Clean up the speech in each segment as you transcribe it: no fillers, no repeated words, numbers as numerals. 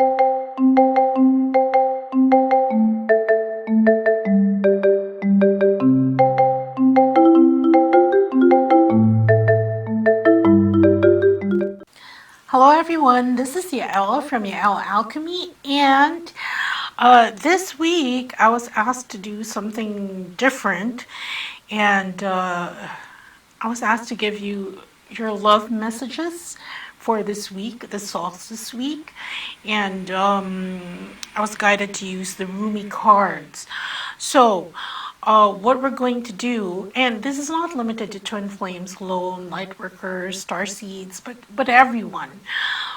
Hello everyone, this is Yael from Yael Alchemy, and this week I was asked to do something different, and I was asked to give you your love messages for this week, the solstice week, and I was guided to use the Rumi cards. So, what we're going to do, and this is not limited to Twin Flames, Lone, Lightworkers, Starseeds, but everyone.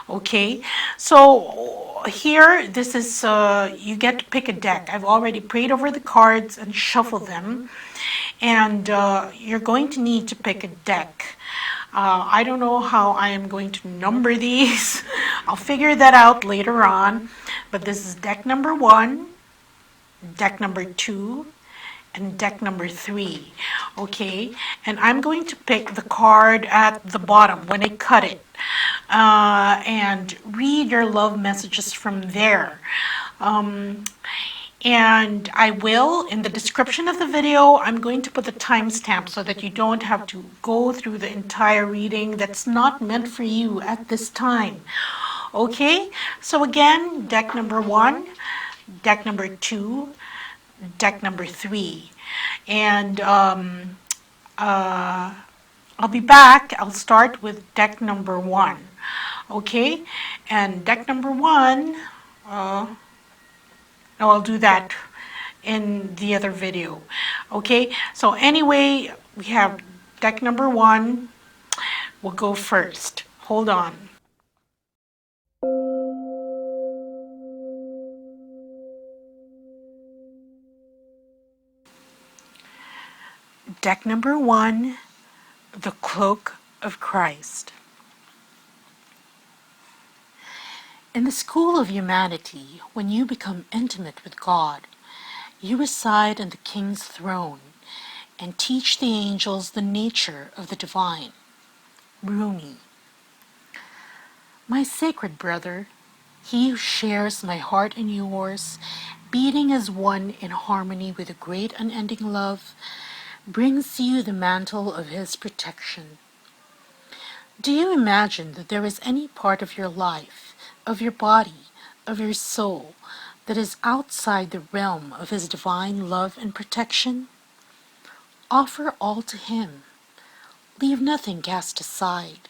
Okay, so here, this is, you get to pick a deck. I've already prayed over the cards and shuffled them, and you're going to need to pick a deck. I don't know how I am going to number these. I'll figure that out later on, but this is deck number 1, deck number 2, and deck number 3, okay? And I'm going to pick the card at the bottom when I cut it, and read your love messages from there. And I will, in the description of the video, I'm going to put the timestamp so that you don't have to go through the entire reading that's not meant for you at this time. Okay, so again, deck number 1, deck number 2, deck number 3. And I'll be back. I'll start with deck number 1. Okay, and deck number 1, I'll do that in the other video. Okay, so anyway, we have deck number 1. We'll go first. Hold on. Deck number 1, the Cloak of Christ. In the school of humanity, when you become intimate with God, you reside on the King's throne and teach the angels the nature of the divine. Rumi. My sacred brother, he who shares my heart and yours, beating as one in harmony with a great unending love, brings you the mantle of his protection. Do you imagine that there is any part of your life, of your body, of your soul, that is outside the realm of his divine love and protection? Offer all to him. Leave nothing cast aside.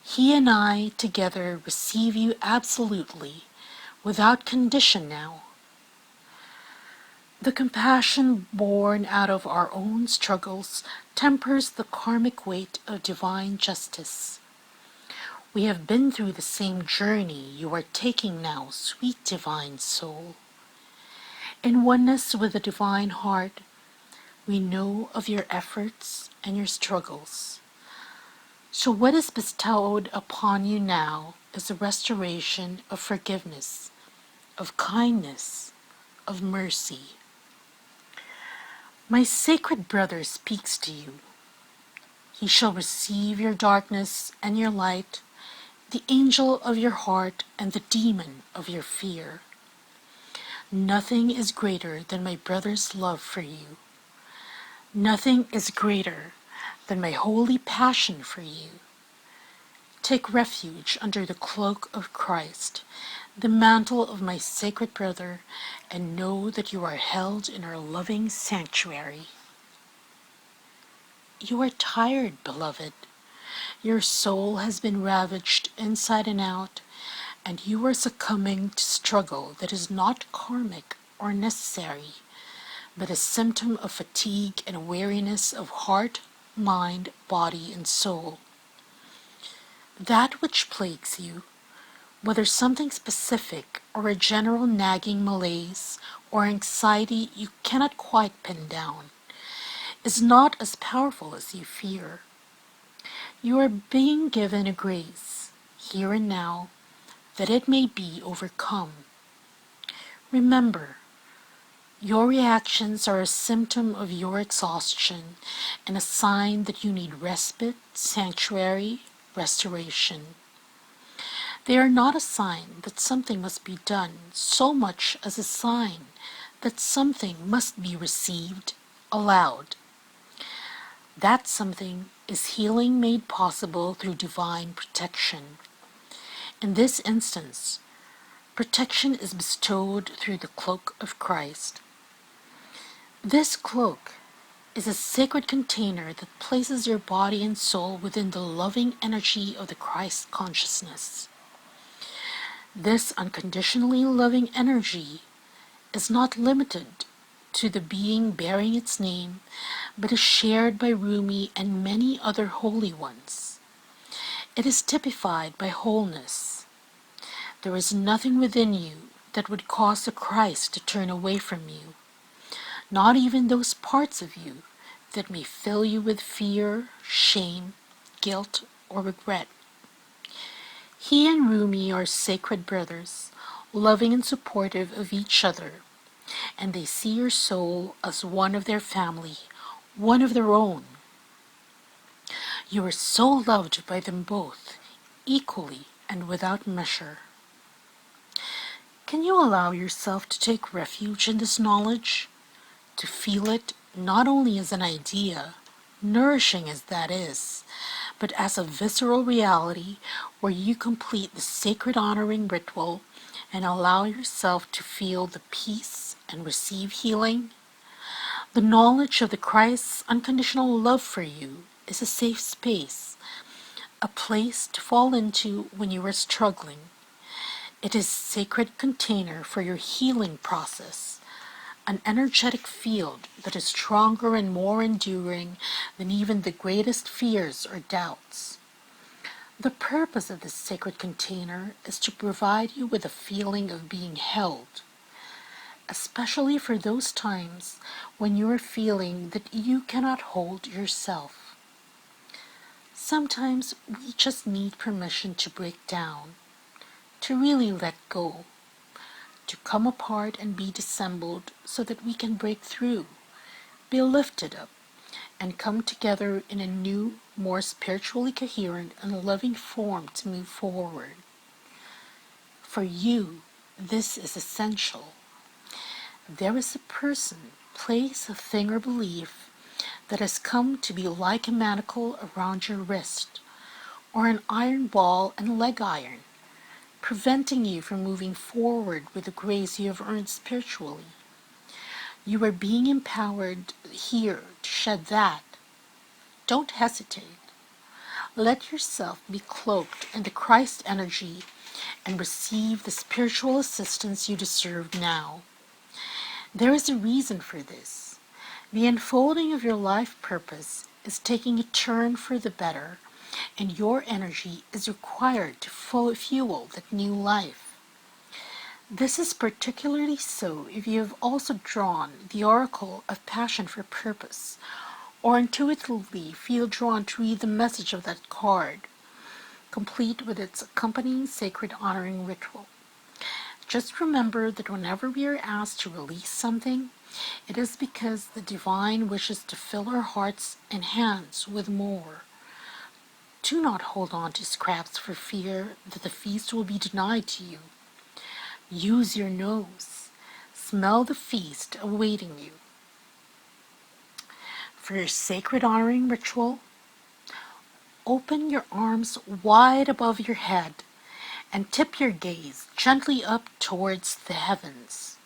He and I together receive you absolutely, without condition now. The compassion born out of our own struggles tempers the karmic weight of divine justice. We have been through the same journey you are taking now, sweet divine soul. In oneness with the divine heart, we know of your efforts and your struggles. So what is bestowed upon you now is a restoration of forgiveness, of kindness, of mercy. My sacred brother speaks to you. He shall receive your darkness and your light, the angel of your heart and the demon of your fear. Nothing is greater than my brother's love for you. Nothing is greater than my holy passion for you. Take refuge under the cloak of Christ, the mantle of my sacred brother, and know that you are held in our loving sanctuary. You are tired, beloved. Your soul has been ravaged inside and out, and you are succumbing to struggle that is not karmic or necessary, but a symptom of fatigue and weariness of heart, mind, body, and soul. That which plagues you, whether something specific or a general nagging malaise or anxiety you cannot quite pin down, is not as powerful as you fear. You are being given a grace, here and now, that it may be overcome. Remember, your reactions are a symptom of your exhaustion and a sign that you need respite, sanctuary, restoration. They are not a sign that something must be done so much as a sign that something must be received aloud. That something is healing made possible through divine protection. In this instance, protection is bestowed through the cloak of Christ. This cloak is a sacred container that places your body and soul within the loving energy of the Christ consciousness. This unconditionally loving energy is not limited to the being bearing its name, but is shared by Rumi and many other holy ones. It is typified by wholeness. There is nothing within you that would cause the Christ to turn away from you, not even those parts of you that may fill you with fear, shame, guilt, or regret. He and Rumi are sacred brothers, loving and supportive of each other, and they see your soul as one of their family, one of their own. You are so loved by them both, equally and without measure. Can you allow yourself to take refuge in this knowledge? To feel it not only as an idea, nourishing as that is, but as a visceral reality where you complete the sacred honoring ritual and allow yourself to feel the peace and receive healing? The knowledge of the Christ's unconditional love for you is a safe space, a place to fall into when you are struggling. It is a sacred container for your healing process, an energetic field that is stronger and more enduring than even the greatest fears or doubts. The purpose of this sacred container is to provide you with a feeling of being held, especially for those times when you are feeling that you cannot hold yourself. Sometimes we just need permission to break down, to really let go, to come apart and be dissembled so that we can break through, be lifted up, and come together in a new, more spiritually coherent and loving form to move forward. For you, this is essential. There is a person, place, a thing, or belief that has come to be like a manacle around your wrist, or an iron ball and leg iron, preventing you from moving forward with the grace you have earned spiritually. You are being empowered here to shed that. Don't hesitate. Let yourself be cloaked in the Christ energy and receive the spiritual assistance you deserve now. There is a reason for this. The unfolding of your life purpose is taking a turn for the better, and your energy is required to fuel that new life. This is particularly so if you have also drawn the oracle of passion for purpose, or intuitively feel drawn to read the message of that card, complete with its accompanying sacred honoring ritual. Just remember that whenever we are asked to release something, it is because the divine wishes to fill our hearts and hands with more. Do not hold on to scraps for fear that the feast will be denied to you. Use your nose. Smell the feast awaiting you. For your sacred honoring ritual, open your arms wide above your head and tip your gaze gently up towards the heavens.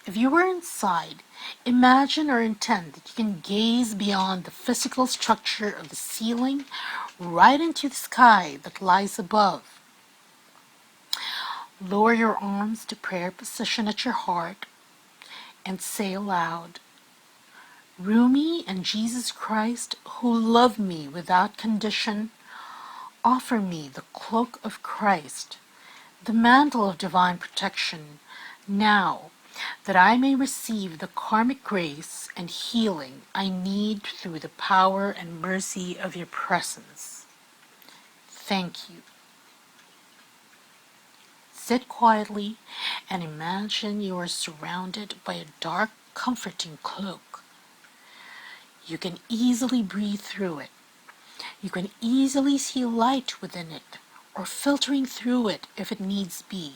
If you were inside, imagine or intend that you can gaze beyond the physical structure of the ceiling right into the sky that lies above. Lower your arms to prayer position at your heart and say aloud, Rumi and Jesus Christ, who love me without condition, offer me the cloak of Christ, the mantle of divine protection, now, that I may receive the karmic grace and healing I need through the power and mercy of your presence. Thank you. Sit quietly and imagine you are surrounded by a dark, comforting cloak. You can easily breathe through it. You can easily see light within it, or filtering through it if it needs be.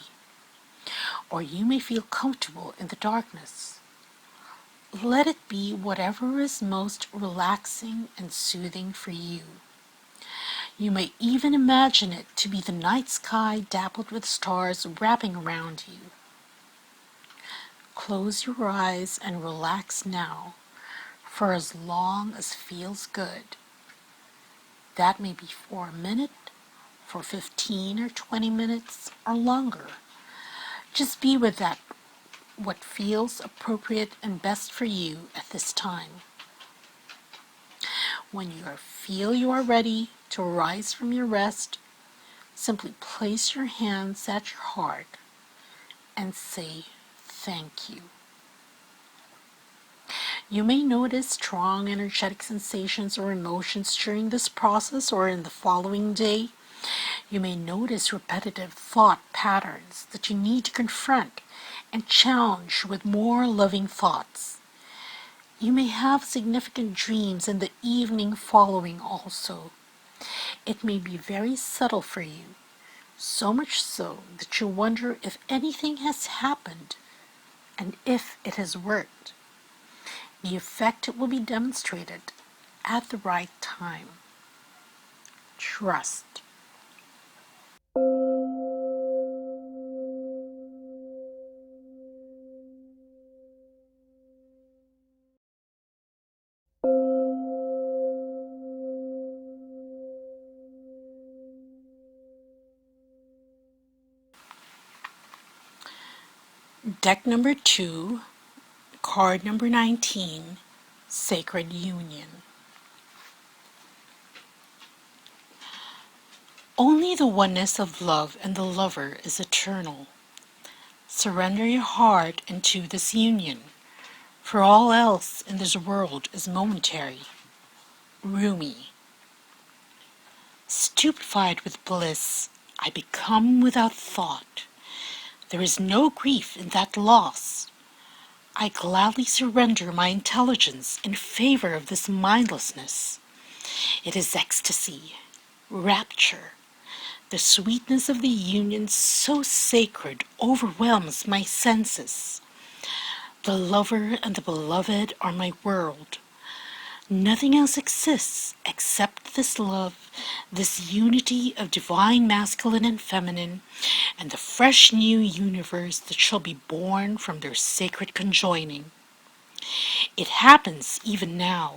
Or you may feel comfortable in the darkness. Let it be whatever is most relaxing and soothing for you. You may even imagine it to be the night sky dappled with stars wrapping around you. Close your eyes and relax now for as long as feels good. That may be for a minute, for 15 or 20 minutes, or longer. Just be with that, what feels appropriate and best for you at this time. When you feel you are ready to rise from your rest, simply place your hands at your heart and say thank you. You may notice strong energetic sensations or emotions during this process or in the following day. You may notice repetitive thought patterns that you need to confront and challenge with more loving thoughts. You may have significant dreams in the evening following also. It may be very subtle for you, so much so that you wonder if anything has happened and if it has worked. The effect will be demonstrated at the right time. Trust. Deck number 2, card number 19, Sacred Union. Only the oneness of love and the lover is eternal. Surrender your heart into this union, for all else in this world is momentary. Rumi. Stupefied with bliss, I become without thought. There is no grief in that loss. I gladly surrender my intelligence in favor of this mindlessness. It is ecstasy, rapture. The sweetness of the union so sacred overwhelms my senses. The lover and the beloved are my world. Nothing else exists except this love, this unity of divine masculine and feminine, and the fresh new universe that shall be born from their sacred conjoining. It happens even now,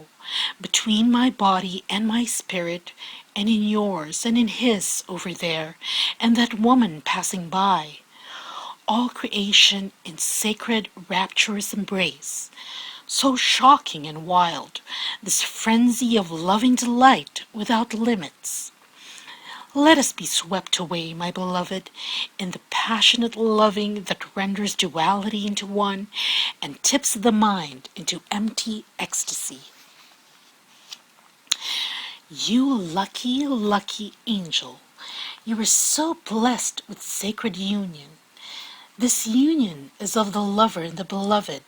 between my body and my spirit, and in yours and in his over there, and that woman passing by. All creation in sacred, rapturous embrace. So shocking and wild, this frenzy of loving delight without limits. Let us be swept away, my beloved, in the passionate loving that renders duality into one and tips the mind into empty ecstasy. You lucky, lucky angel, you are so blessed with sacred union. This union is of the lover and the beloved,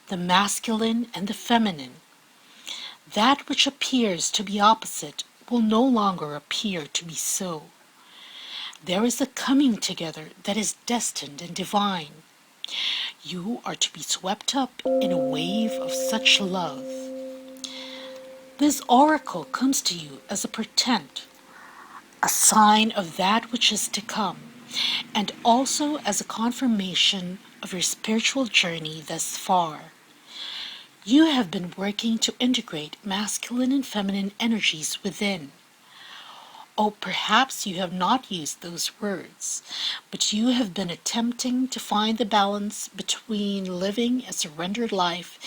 the masculine and the feminine. That which appears to be opposite will no longer appear to be so. There is a coming together that is destined and divine. You are to be swept up in a wave of such love. This oracle comes to you as a portent, a sign of that which is to come, and also as a confirmation of your spiritual journey thus far. You have been working to integrate masculine and feminine energies within. Oh, perhaps you have not used those words, but you have been attempting to find the balance between living a surrendered life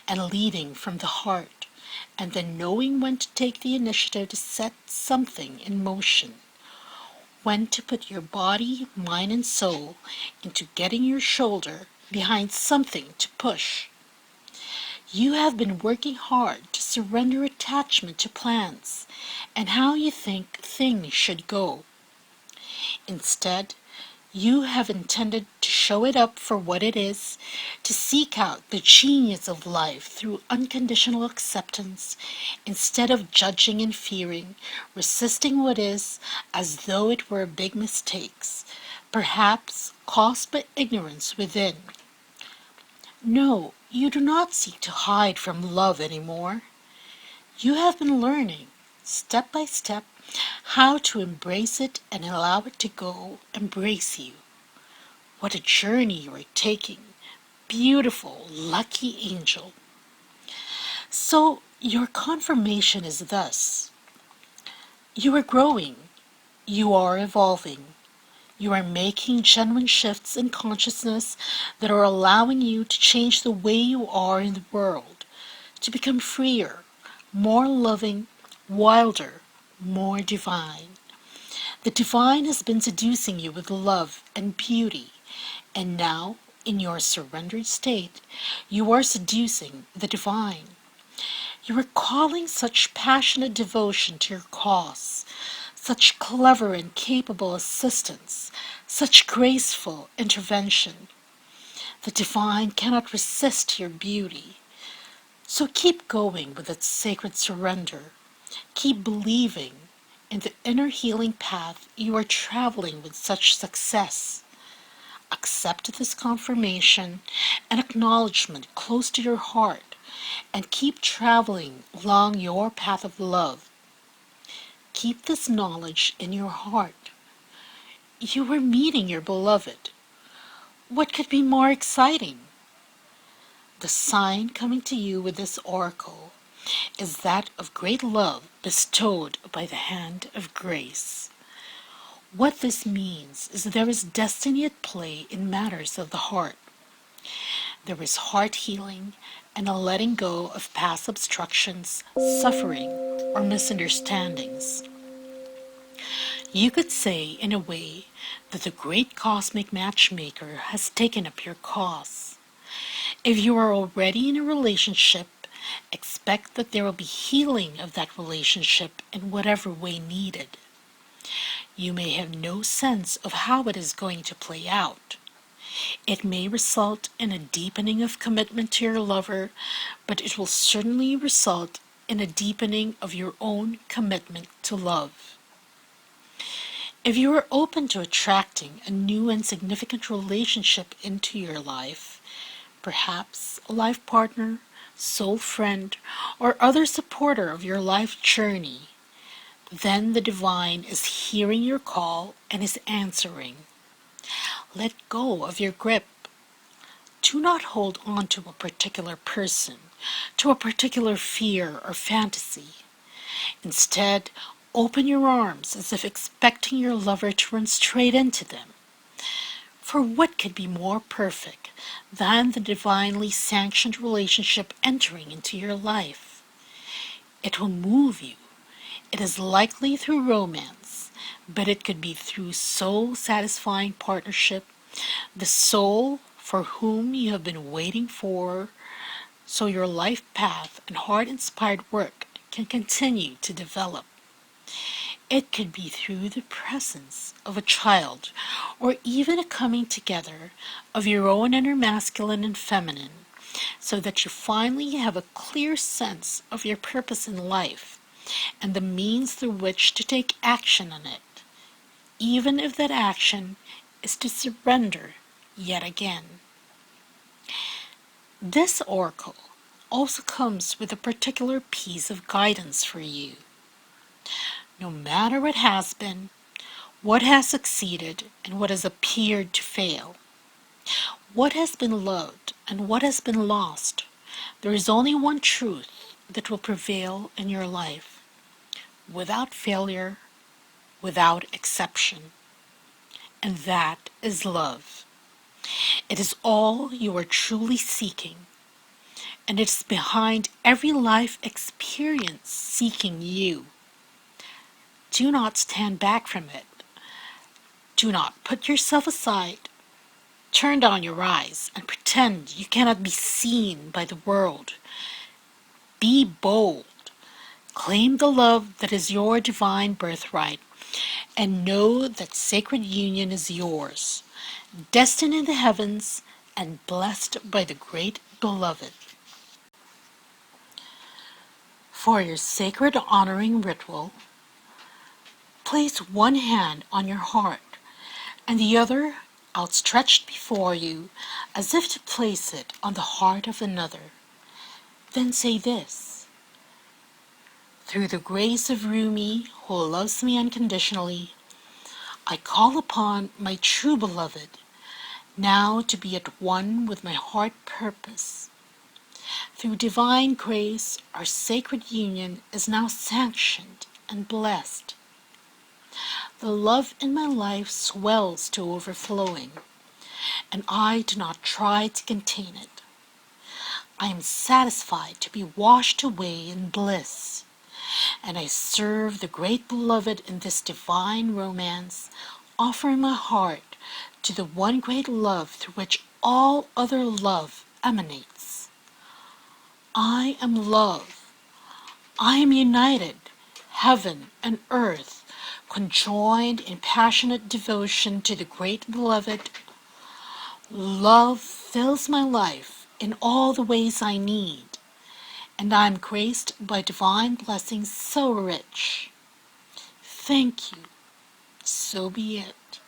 and leading from the heart, and then knowing when to take the initiative to set something in motion. When to put your body, mind, and soul into getting your shoulder behind something to push. You have been working hard to surrender attachment to plans and how you think things should go. Instead, you have intended to show it up for what it is, to seek out the genius of life through unconditional acceptance, instead of judging and fearing, resisting what is as though it were big mistakes, perhaps caused by ignorance within. No, you do not seek to hide from love anymore. You have been learning, step by step, how to embrace it and allow it to go embrace you. What a journey you are taking, beautiful, lucky angel. So your confirmation is thus: you are growing, you are evolving, you are making genuine shifts in consciousness that are allowing you to change the way you are in the world, to become freer, more loving, wilder, more divine. The divine has been seducing you with love and beauty, and now, in your surrendered state, you are seducing the divine. You are calling such passionate devotion to your cause, such clever and capable assistance, such graceful intervention. The divine cannot resist your beauty. So keep going with its sacred surrender. Keep believing in the inner healing path you are traveling with such success. Accept this confirmation and acknowledgement close to your heart, and keep traveling along your path of love. Keep this knowledge in your heart. You are meeting your beloved. What could be more exciting? The sign coming to you with this oracle is that of great love bestowed by the hand of grace. What this means is there is destiny at play in matters of the heart. There is heart healing and a letting go of past obstructions, suffering, or misunderstandings. You could say, in a way, that the great cosmic matchmaker has taken up your cause. If you are already in a relationship, expect that there will be healing of that relationship in whatever way needed. You may have no sense of how it is going to play out. It may result in a deepening of commitment to your lover, but it will certainly result in a deepening of your own commitment to love. If you are open to attracting a new and significant relationship into your life, perhaps a life partner, soul friend, or other supporter of your life journey, then the divine is hearing your call and is answering. Let go of your grip. Do not hold on to a particular person, to a particular fear or fantasy. Instead, open your arms as if expecting your lover to run straight into them. For what could be more perfect than the divinely sanctioned relationship entering into your life? It will move you. It is likely through romance, but it could be through soul-satisfying partnership, the soul for whom you have been waiting for, so your life path and heart-inspired work can continue to develop. It could be through the presence of a child, or even a coming together of your own inner masculine and feminine, so that you finally have a clear sense of your purpose in life and the means through which to take action on it, even if that action is to surrender yet again. This oracle also comes with a particular piece of guidance for you. No matter what has been, what has succeeded, and what has appeared to fail, what has been loved and what has been lost, there is only one truth that will prevail in your life, without failure, without exception, and that is love. It is all you are truly seeking, and it is behind every life experience seeking you. Do not stand back from it. Do not put yourself aside. Turn down your eyes and pretend you cannot be seen by the world. Be bold. Claim the love that is your divine birthright, and know that sacred union is yours. destined in the heavens and blessed by the great beloved. For your sacred honoring ritual, place one hand on your heart and the other outstretched before you as if to place it on the heart of another. Then say this: through the grace of Rumi, who loves me unconditionally, I call upon my true beloved now to be at one with my heart purpose. Through divine grace, our sacred union is now sanctioned and blessed. The love in my life swells to overflowing, and I do not try to contain it. I am satisfied to be washed away in bliss, and I serve the great beloved in this divine romance, offering my heart to the one great love through which all other love emanates. I am love. I am united, heaven and earth, conjoined in passionate devotion to the great beloved. Love fills my life in all the ways I need, and I am graced by divine blessings so rich. Thank you. So be it.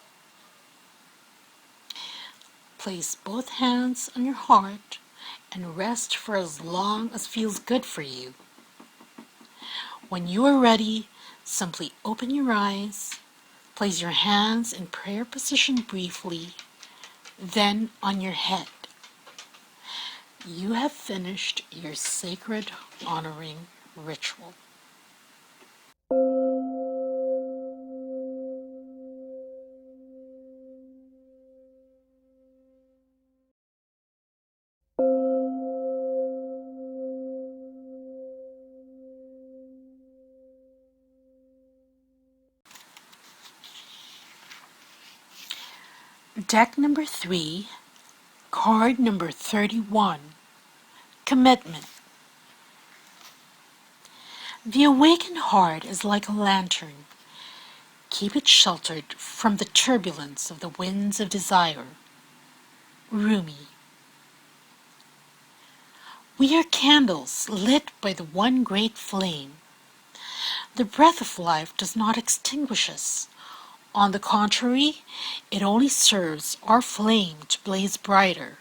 Place both hands on your heart and rest for as long as feels good for you. When you are ready, simply open your eyes, place your hands in prayer position briefly, then on your head. You have finished your sacred honoring ritual. Deck number 3, card number 31, Commitment. The awakened heart is like a lantern. Keep it sheltered from the turbulence of the winds of desire. Rumi. We are candles lit by the one great flame. The breath of life does not extinguish us. On the contrary, it only serves our flame to blaze brighter.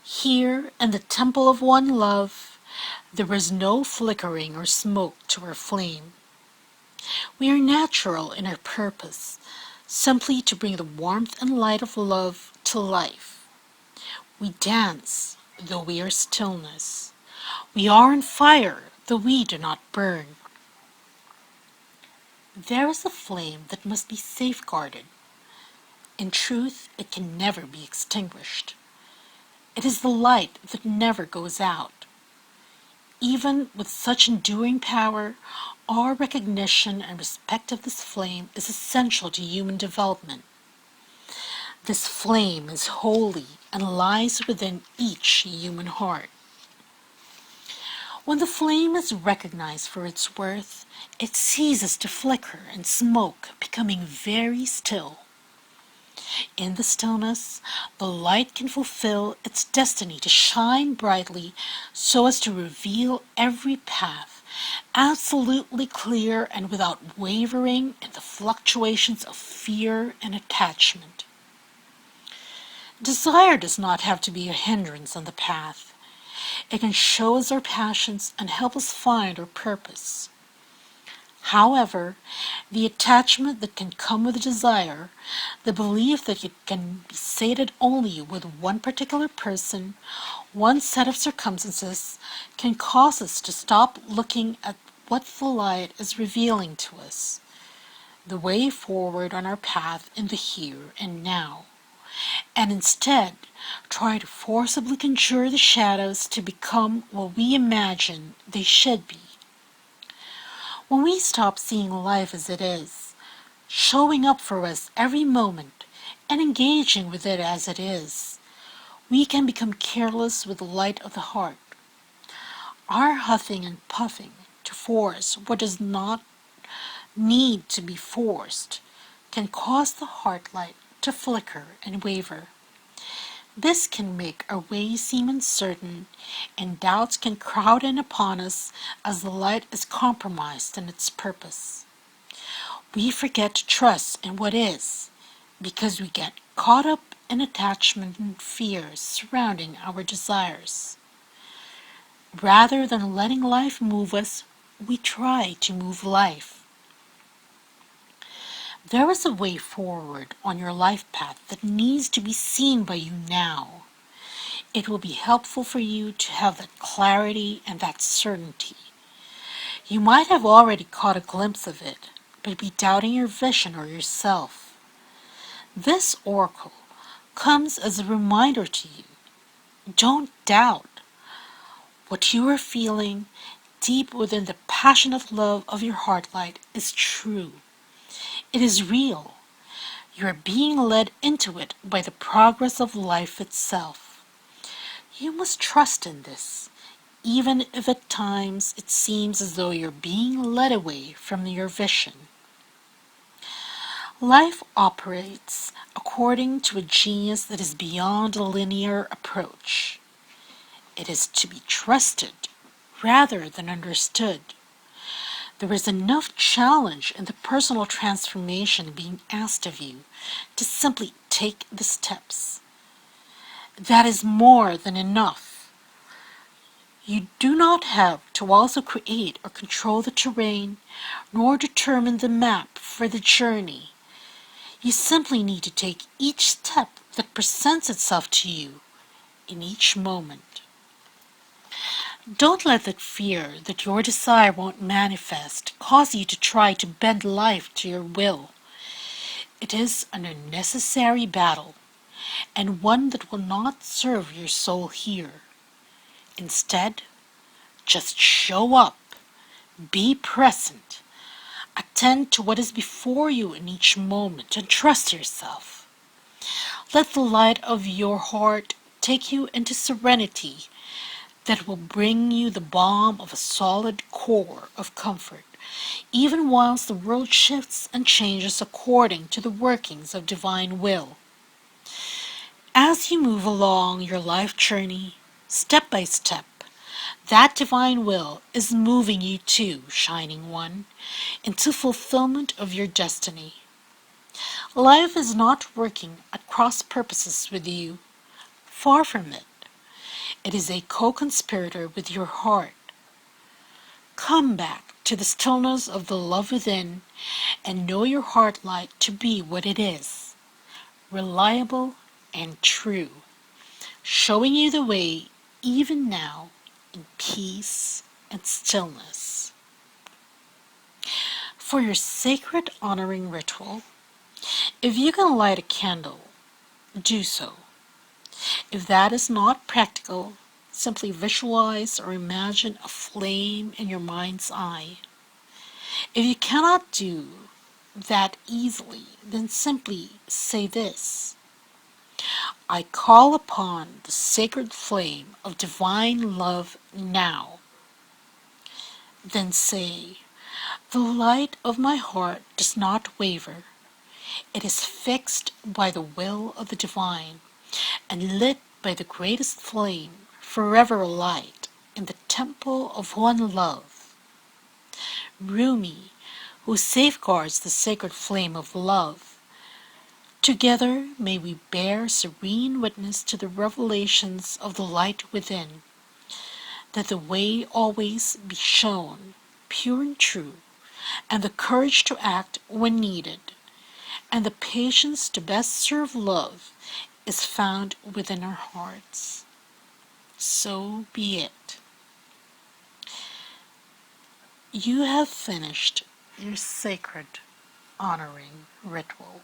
Here, in the temple of one love, there is no flickering or smoke to our flame. We are natural in our purpose, simply to bring the warmth and light of love to life. We dance, though we are stillness. We are on fire, though we do not burn. There is a flame that must be safeguarded. In truth, it can never be extinguished. It is the light that never goes out. Even with such enduring power, our recognition and respect of this flame is essential to human development. This flame is holy and lies within each human heart. When the flame is recognized for its worth, it ceases to flicker and smoke, becoming very still. In the stillness, the light can fulfill its destiny to shine brightly so as to reveal every path, absolutely clear and without wavering in the fluctuations of fear and attachment. Desire does not have to be a hindrance on the path. It can show us our passions and help us find our purpose. However, the attachment that can come with desire, the belief that it can be sated only with one particular person, one set of circumstances, can cause us to stop looking at what the light is revealing to us, the way forward on our path in the here and now, and instead try to forcibly conjure the shadows to become what we imagine they should be. When we stop seeing life as it is, showing up for us every moment, and engaging with it as it is, we can become careless with the light of the heart. Our huffing and puffing to force what does not need to be forced can cause the heart light to flicker and waver. This can make our way seem uncertain, and doubts can crowd in upon us as the light is compromised in its purpose. We forget to trust in what is, because we get caught up in attachment and fears surrounding our desires. Rather than letting life move us, we try to move life. There is a way forward on your life path that needs to be seen by you now. It will be helpful for you to have that clarity and that certainty. You might have already caught a glimpse of it, but be doubting your vision or yourself. This oracle comes as a reminder to you. Don't doubt. What you are feeling deep within the passionate love of your heart light is true. It is real. You are being led into it by the progress of life itself. You must trust in this, even if at times it seems as though you're being led away from your vision. Life operates according to a genius that is beyond a linear approach. It is to be trusted rather than understood. There is enough challenge in the personal transformation being asked of you to simply take the steps. That is more than enough. You do not have to also create or control the terrain, nor determine the map for the journey. You simply need to take each step that presents itself to you in each moment. Don't let that fear that your desire won't manifest cause you to try to bend life to your will. It is an unnecessary battle, and one that will not serve your soul here. Instead, just show up, be present, attend to what is before you in each moment, and trust yourself. Let the light of your heart take you into serenity that will bring you the balm of a solid core of comfort, even whilst the world shifts and changes according to the workings of divine will. As you move along your life journey, step by step, that divine will is moving you too, Shining One, into fulfillment of your destiny. Life is not working at cross purposes with you. Far from it. It is a co-conspirator with your heart. Come back to the stillness of the love within and know your heart light to be what it is, reliable and true, showing you the way even now in peace and stillness. For your sacred honoring ritual, if you can light a candle, do so. If that is not practical, simply visualize or imagine a flame in your mind's eye. If you cannot do that easily, then simply say this: I call upon the sacred flame of divine love now. Then say, the light of my heart does not waver. It is fixed by the will of the divine and lit by the greatest flame, forever alight in the temple of one love. Rumi, who safeguards the sacred flame of love. Together may we bear serene witness to the revelations of the light within, that the way always be shown, pure and true, and the courage to act when needed, and the patience to best serve love is found within our hearts. So be it. You have finished your sacred honoring ritual.